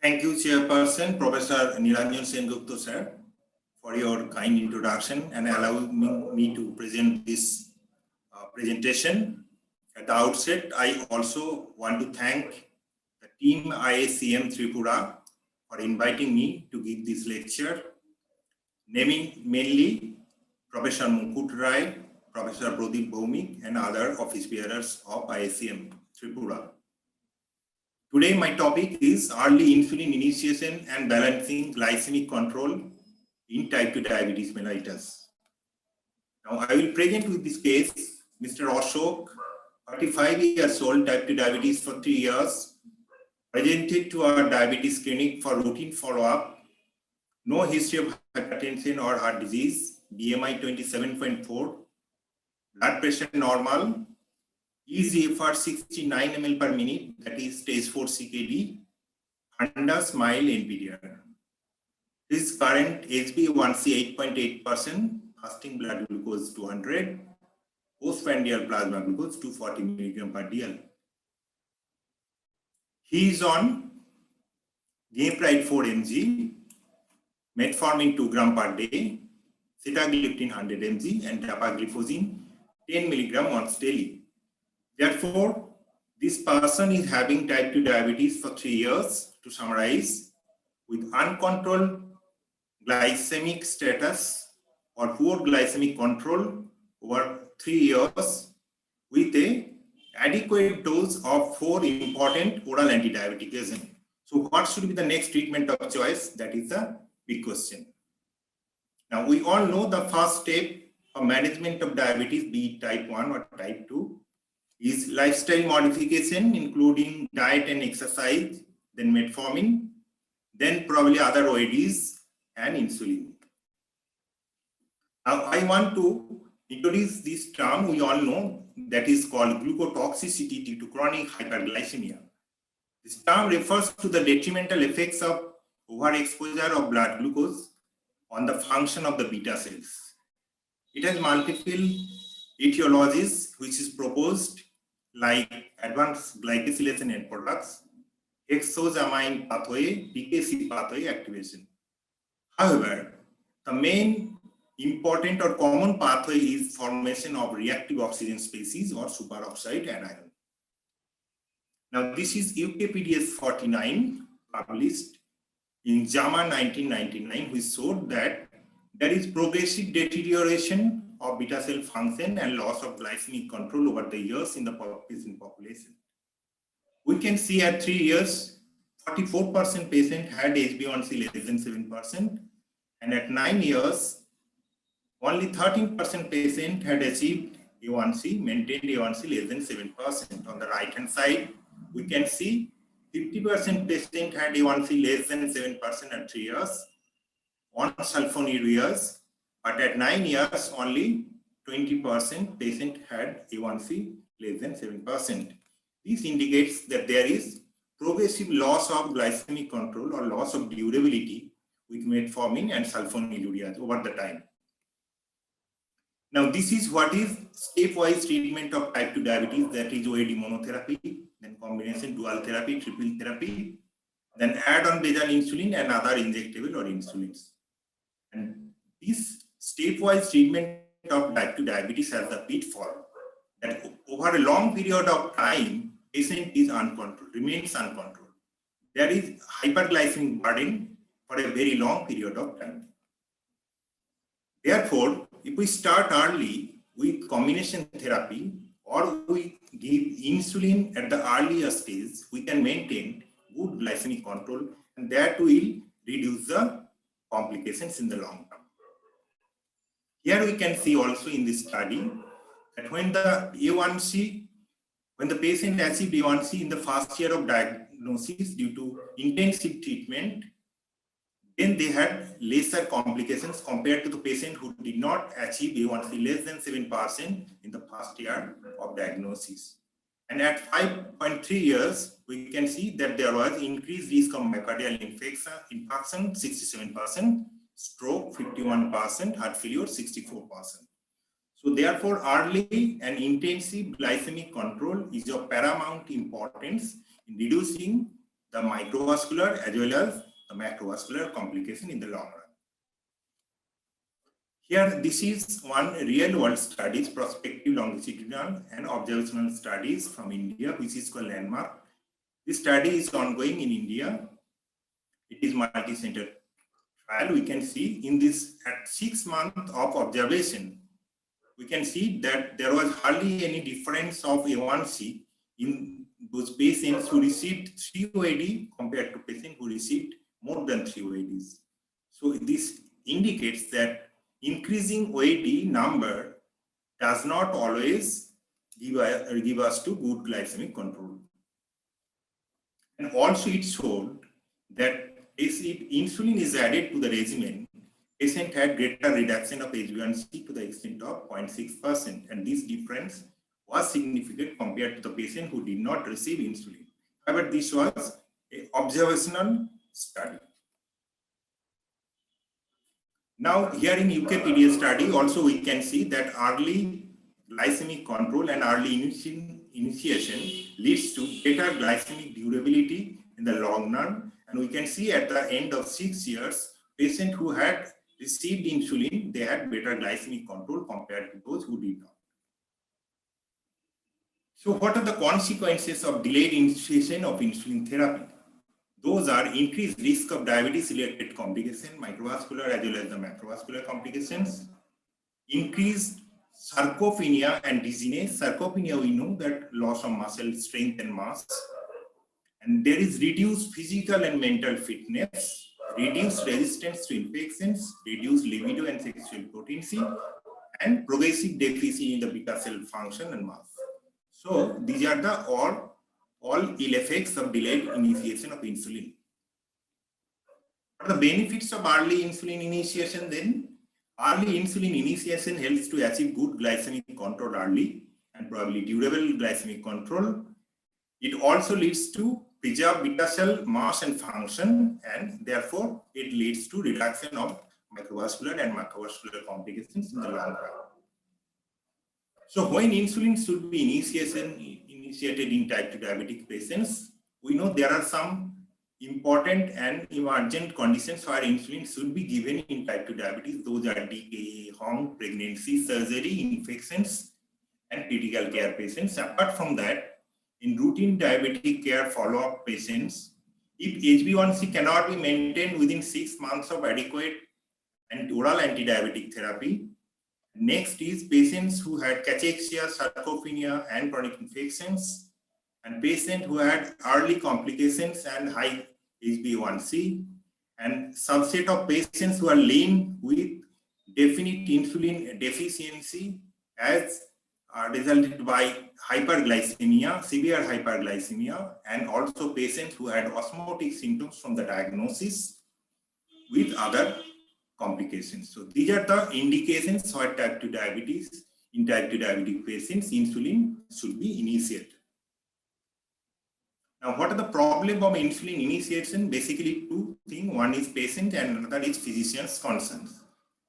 Thank you, Chairperson, Professor Niranjan Sengupta, sir, for your kind introduction and allowing me to present this presentation. At the outset, I also want to thank the team IACM Tripura for inviting me to give this lecture, naming mainly Professor Mukut Rai, Professor Pradeep Bhaumik, and other office bearers of IACM Tripura. Today, my topic is early insulin initiation and balancing glycemic control in type 2 diabetes mellitus. Now, I will present with this case, Mr. Ashok, 35 years old, type 2 diabetes for 3 years, presented to our diabetes clinic for routine follow-up, no history of hypertension or heart disease, BMI 27.4, blood pressure normal, eGFR 69 ml per minute, that is stage 4 CKD, under SMILE NPDR. His current HbA1c 8.8%, fasting blood glucose 200, postprandial plasma glucose 240 mg per dl. He is on Glimepiride 4 mg, metformin 2 gram per day, sitagliptin 100 mg, and dapagliflozin 10 mg once daily. Therefore, this person is having type 2 diabetes for 3 years, to summarize, with uncontrolled glycemic status or poor glycemic control over 3 years with an adequate dose of 4 important oral antidiabetic agents. So what should be the next treatment of choice? That is a big question. Now, we all know the first step of management of diabetes, be it type 1 or type 2, is lifestyle modification, including diet and exercise, then metformin, then probably other OADs and insulin. Now, I want to introduce this term we all know, that is called glucotoxicity due to chronic hyperglycemia. This term refers to the detrimental effects of overexposure of blood glucose on the function of the beta cells. It has multiple etiologies which is proposed, like advanced glycosylation end products, hexosamine pathway, PKC pathway activation. However, the main important or common pathway is formation of reactive oxygen species or superoxide anion. Now, this is UKPDS 49, published in JAMA 1999, which showed that there is progressive deterioration of beta cell function and loss of glycemic control over the years in the patient population. We can see at 3 years, 44% patient had HbA1c less than 7%, and at 9 years, only 13% patient had achieved A1c, maintained A1c less than 7%. On the right-hand side, we can see 50% patient had A1c less than 7% at 3 years on sulfonylureas, but at 9 years, only 20% patient had A1c less than 7%. This indicates that there is progressive loss of glycemic control or loss of durability with metformin and sulfonylureas over the time. Now, this is what is stepwise treatment of type 2 diabetes, that is OAD monotherapy, then combination dual therapy, triple therapy, then add-on basal insulin and other injectable or insulins. And this stepwise treatment of type 2 diabetes has the pitfall that over a long period of time, patient is uncontrolled, remains uncontrolled. There is hyperglycemic burden for a very long period of time. Therefore, if we start early with combination therapy or we give insulin at the earlier stage, we can maintain good glycemic control, and that will reduce the complications in the long term. Here we can see also in this study that when the A1C, when the patient achieved A1C in the first year of diagnosis due to intensive treatment, then they had lesser complications compared to the patient who did not achieve A1C less than 7% in the first year of diagnosis. And at 5.3 years, we can see that there was increased risk of myocardial infarction 67%, stroke 51%, heart failure 64%. So therefore, early and intensive glycemic control is of paramount importance in reducing the microvascular as well as the macrovascular complication in the long run. Here, this is one real-world studies, prospective, longitudinal, and observational studies from India, which is called Landmark. This study is ongoing in India. It is multi-center trial. We can see in this at 6 months of observation, we can see that there was hardly any difference of A1C in those patients who received 3 OAD compared to patients who received more than 3 OADs. So this indicates that increasing OAD number does not always give us to good glycemic control. And also it showed that if insulin is added to the regimen, patient had greater reduction of HbA1c to the extent of 0.6%, and this difference was significant compared to the patient who did not receive insulin. However, this was an observational study. Now, here in UKPDS study, also we can see that early glycemic control and early initiation leads to better glycemic durability in the long run. And we can see at the end of 6 years, patients who had received insulin, they had better glycemic control compared to those who did not. So what are the consequences of delayed initiation of insulin therapy? Those are increased risk of diabetes-related complications, microvascular as well as the macrovascular complications, increased sarcopenia and dizziness. Sarcopenia, we know that loss of muscle strength and mass. And there is reduced physical and mental fitness, reduced resistance to infections, reduced libido and sexual potency, and progressive deficit in the beta cell function and mass. So these are the all ill effects of delayed initiation of insulin. What are the benefits of early insulin initiation then? Early insulin initiation helps to achieve good glycemic control early and probably durable glycemic control. It also leads to preserve beta cell mass and function, and therefore it leads to reduction of microvascular and macrovascular complications in the long run. So when insulin should be initiated in type 2 diabetic patients, we know there are some important and emergent conditions where insulin should be given in type 2 diabetes. Those are DKA, HOM, pregnancy, surgery, infections, and critical care patients. Apart from that, in routine diabetic care follow-up patients, if HbA1c cannot be maintained within 6 months of adequate and oral anti-diabetic therapy, next is patients who had cachexia, sarcopenia, and chronic infections, and patients who had early complications and high HbA1c, and subset of patients who are linked with definite insulin deficiency as resulted by hyperglycemia, severe hyperglycemia, and also patients who had osmotic symptoms from the diagnosis with other complications. So these are the indications for type 2 diabetes. In type 2 diabetic patients, insulin should be initiated. Now, what are the problem of insulin initiation? Basically, two things. One is patient and another is physician's concerns.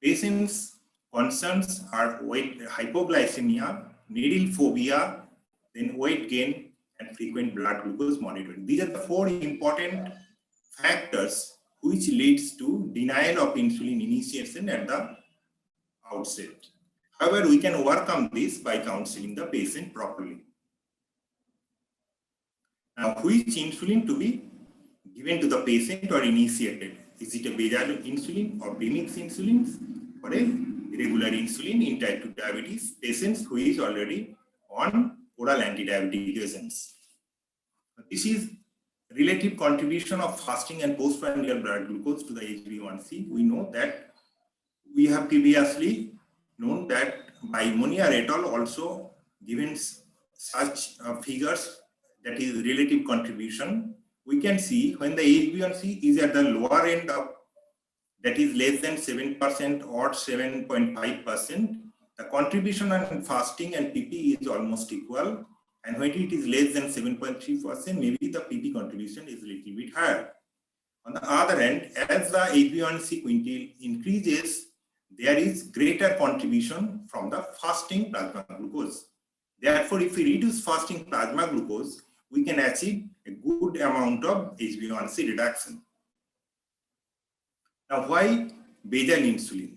Patients' concerns are weight hypoglycemia, needle phobia, then weight gain, and frequent blood glucose monitoring. These are the 4 important factors which leads to denial of insulin initiation at the outset. However, we can overcome this by counseling the patient properly. Now, which insulin to be given to the patient or initiated? Is it a basal insulin or premix insulin or a regular insulin in type 2 diabetes patients who is already on oral anti-diabetic agents? This is relative contribution of fasting and postprandial blood glucose to the HbA1c. We know that we have previously known that by Monia et al. Also given such figures, that is relative contribution. We can see when the HbA1c is at the lower end of, that is less than 7% or 7.5%, the contribution on fasting and PP is almost equal. And when it is less than 7.3%, maybe the PP contribution is a little bit higher. On the other hand, as the HbA1c quintile increases, there is greater contribution from the fasting plasma glucose. Therefore, if we reduce fasting plasma glucose, we can achieve a good amount of HbA1c reduction. Now, why basal insulin?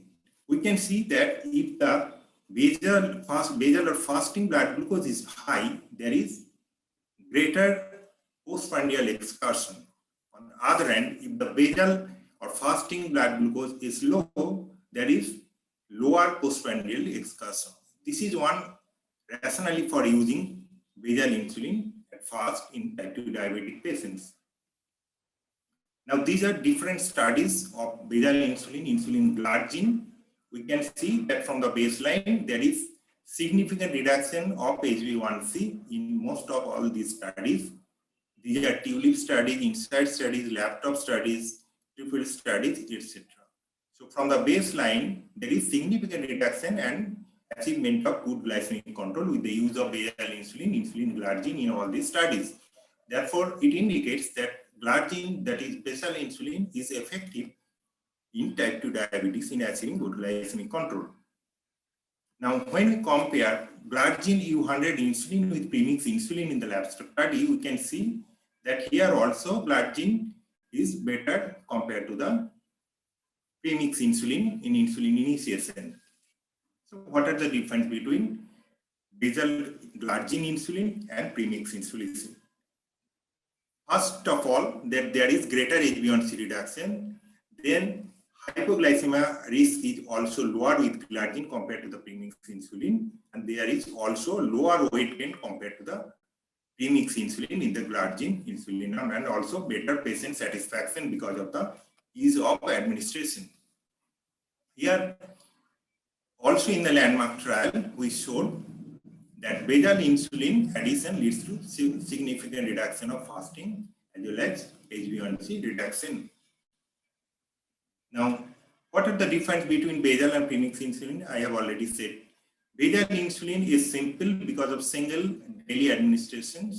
We can see that if the basal or fasting blood glucose is high, there is greater postprandial excursion. On the other hand, if the basal or fasting blood glucose is low, there is lower postprandial excursion. This is one rationale for using basal insulin at first in type 2 diabetic patients. Now, these are different studies of basal insulin, insulin glargine. We can see that from the baseline, there is significant reduction of HbA1c in most of all these studies. These are tulip studies, INSIGHT studies, laptop studies, triple studies, etc. So from the baseline, there is significant reduction and achievement of good glycemic control with the use of basal insulin, insulin glargine in all these studies. Therefore, it indicates that glargine, that is basal insulin, is effective in type 2 diabetes in achieving good glycemic control. Now, when we compare glargine U100 insulin with premix insulin in the lab study, we can see that here also glargine is better compared to the premix insulin in insulin initiation. So, what are the difference between basal glargine insulin and premix insulin? First of all, that there is greater HbA1c reduction, then hypoglycemia risk is also lower with glargine compared to the premix insulin, and there is also lower weight gain compared to the premix insulin in the glargine insulin, and also better patient satisfaction because of the ease of administration. Here, also in the landmark trial, we showed that basal insulin addition leads to significant reduction of fasting as well as HbA1c reduction. Now, what are the difference between basal and premix insulin? I have already said. Basal insulin is simple because of single daily administration,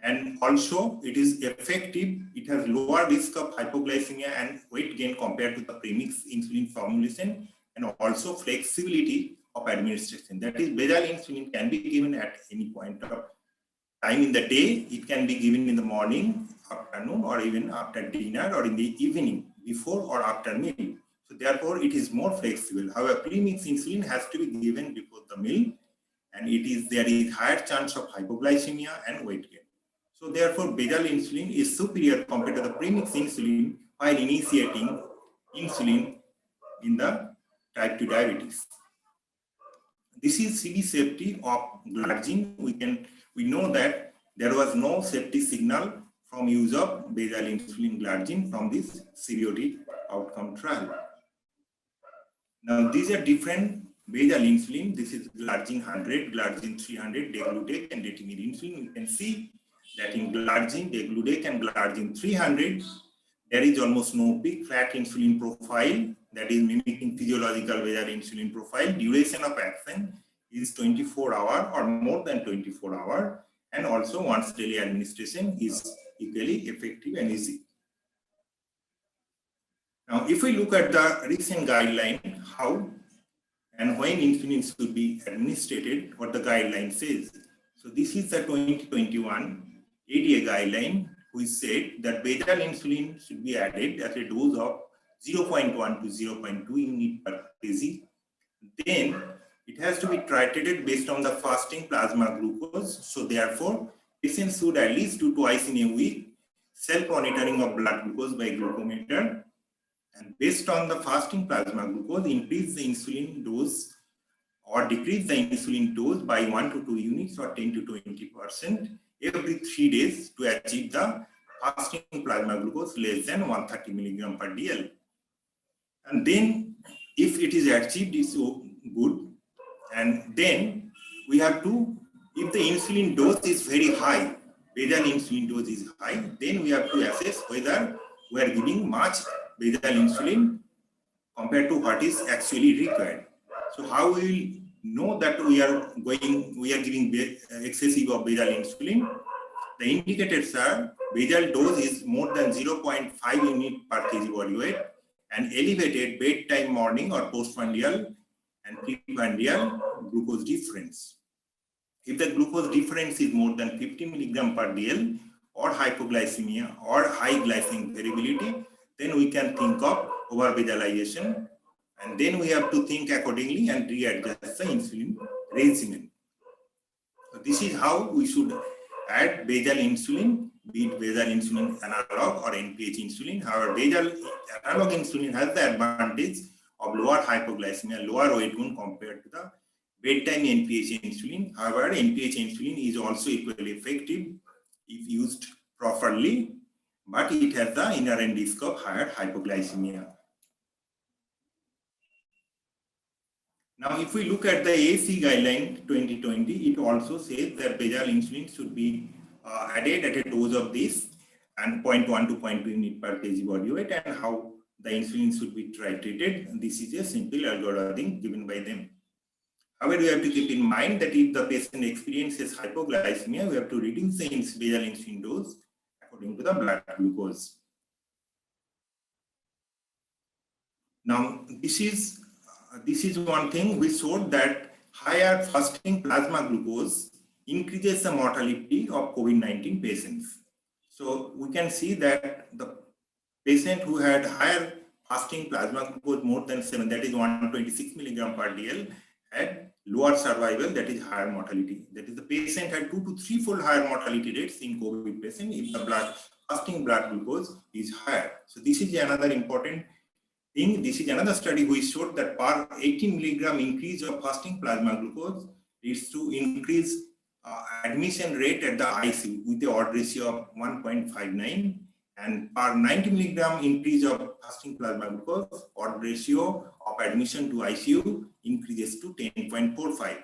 and also it is effective. It has lower risk of hypoglycemia and weight gain compared to the premix insulin formulation, and also flexibility of administration. That is, basal insulin can be given at any point of time in the day. It can be given in the morning, afternoon, or even after dinner, or in the evening, before or after meal. So therefore, it is more flexible. However, premix insulin has to be given before the meal, and there is higher chance of hypoglycemia and weight gain. So therefore, basal insulin is superior compared to the premix insulin while initiating insulin in the type 2 diabetes. This is CV safety of glargine. We know that there was no safety signal from use of basal insulin glargine from this CVOT outcome trial. Now, these are different basal insulin. This is glargine 100, glargine 300, degludec, and detimir insulin. You can see that in glargine, degludec, and glargine 300, there is almost no peak flat insulin profile, that is mimicking physiological basal insulin profile. Duration of action is 24 hours or more than 24 hours, and also once daily administration is equally effective and easy. Now, if we look at the recent guideline, how and when insulin should be administered, what the guideline says. So this is the 2021 ADA guideline, which said that basal insulin should be added at a dose of 0.1 to 0.2 unit per kg. Then it has to be titrated based on the fasting plasma glucose. So therefore, patients should at least do twice in a week self-monitoring of blood glucose by glucometer. And based on the fasting plasma glucose, increase the insulin dose or decrease the insulin dose by 1 to 2 units or 10 to 20% every 3 days to achieve the fasting plasma glucose less than 130 milligram per dl. And then if it is achieved, it's good. And then we have to, if the insulin dose is very high, basal insulin dose is high, then we have to assess whether we are giving much basal insulin compared to what is actually required. So how we will know that we are giving excessive of basal insulin? The indicators are basal dose is more than 0.5 unit per kg body weight, and elevated bedtime, morning, or postprandial and preprandial glucose difference. If the glucose difference is more than 50 milligram per dl or hypoglycemia or high glycemic variability, then we can think of overbasalization, and then we have to think accordingly and readjust the insulin regimen. So this is how we should add basal insulin, be it basal insulin analog or NPH insulin. However, basal analog insulin has the advantage of lower hypoglycemia, lower weight gain compared to the bedtime NPH insulin. However, NPH insulin is also equally effective if used properly, but it has the inherent risk of higher hypoglycemia. Now, if we look at the AACE guideline 2020, it also says that basal insulin should be added at a dose of this and 0.1 to 0.2 unit per kg body weight, and how the insulin should be titrated. This is a simple algorithm given by them. However, we have to keep in mind that if the patient experiences hypoglycemia, we have to reduce the basal insulin dose according to the blood glucose. Now, this is one thing we showed that higher fasting plasma glucose increases the mortality of COVID-19 patients. So we can see that the patient who had higher fasting plasma glucose more than 7, that is 126 milligram per dl, had lower survival, that is higher mortality. That is, the patient had 2 to 3-fold higher mortality rates in COVID patient if the fasting blood glucose is higher. So this is another important thing. This is another study which showed that per 18 milligram increase of fasting plasma glucose leads to increased admission rate at the ICU with a odd ratio of 1.59, and per 90 milligram increase of fasting plasma glucose, odd ratio of admission to ICU increases to 10.45.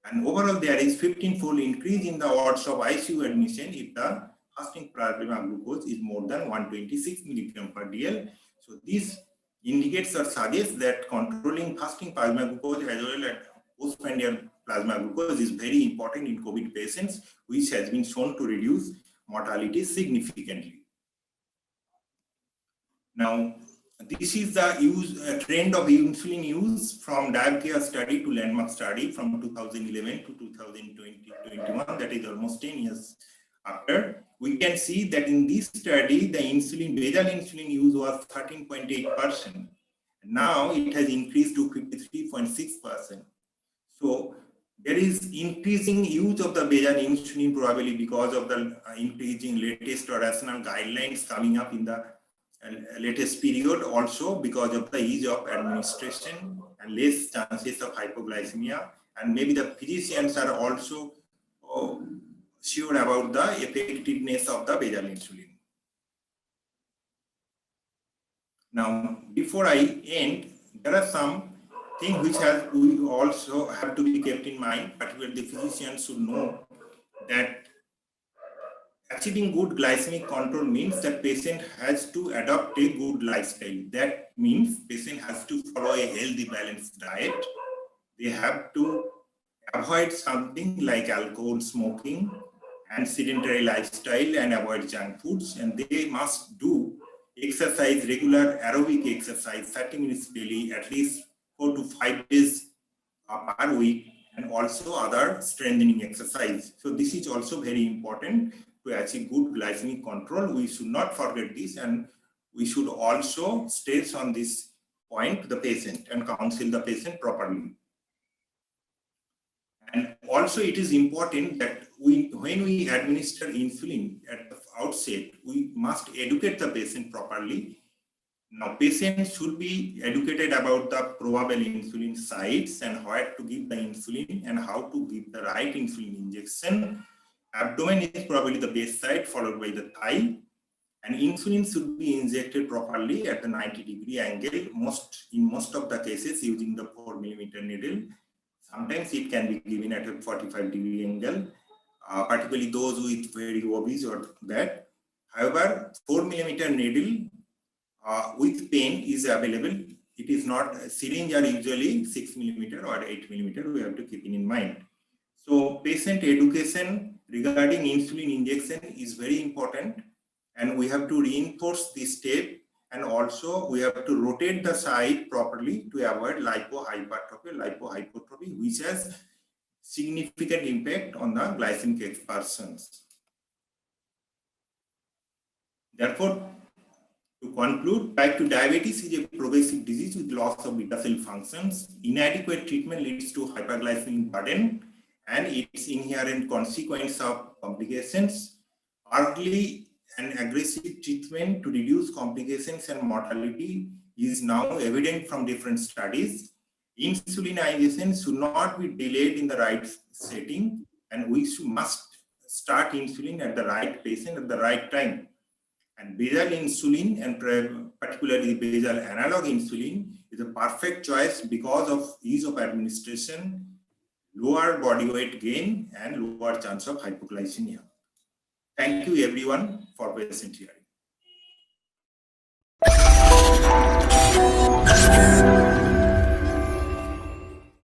And overall, there is 15-fold increase in the odds of ICU admission if the fasting plasma glucose is more than 126 milligram per dl. So this indicates or suggests that controlling fasting plasma glucose as well as postprandial plasma glucose is very important in COVID patients, which has been shown to reduce mortality significantly. Now, this is the trend of insulin use from diabcare study to landmark study from 2011 to 2021, that is almost 10 years after. We can see that in this study, the basal insulin use was 13.8%. Now it has increased to 53.6%. So there is increasing use of the basal insulin probably because of the increasing latest or rational guidelines coming up in the latest period, also because of the ease of administration and less chances of hypoglycemia, and maybe the physicians are also sure about the effectiveness of the basal insulin. Now, before I end, there are some things which we also have to be kept in mind, particularly the physicians should know that achieving good glycemic control means that patient has to adopt a good lifestyle. That means patient has to follow a healthy, balanced diet. They have to avoid something like alcohol, smoking, and sedentary lifestyle, and avoid junk foods. And they must do exercise, regular aerobic exercise, 30 minutes daily, at least 4 to 5 days per week, and also other strengthening exercise. So this is also very important to achieve good glycemic control. We should not forget this, and we should also stress on this point to the patient and counsel the patient properly. And also it is important that when we administer insulin at the outset, we must educate the patient properly. Now, patients should be educated about the probable insulin sites and where to give the insulin and how to give the right insulin injection. Abdomen is probably the best site, followed by the thigh. And insulin should be injected properly at the 90-degree angle, in most of the cases using the 4mm needle. Sometimes it can be given at a 45-degree angle, particularly those with very obese or that. However, 4mm needle with pen is available. It is not, syringe are usually 6mm or 8mm, we have to keep it in mind. So patient education regarding insulin injection is very important, and we have to reinforce this step, and also we have to rotate the site properly to avoid lipohypertrophy, which has significant impact on the glycemic excursions. Therefore, to conclude, type 2 diabetes is a progressive disease with loss of beta cell functions. Inadequate treatment leads to hyperglycemic burden and its inherent consequence of complications. Early and aggressive treatment to reduce complications and mortality is now evident from different studies. Insulinization should not be delayed in the right setting, and we must start insulin at the right patient at the right time. And basal insulin, and particularly basal analog insulin, is a perfect choice because of ease of administration, lower body weight gain, and lower chance of hypoglycemia. Thank you everyone for patient hearing.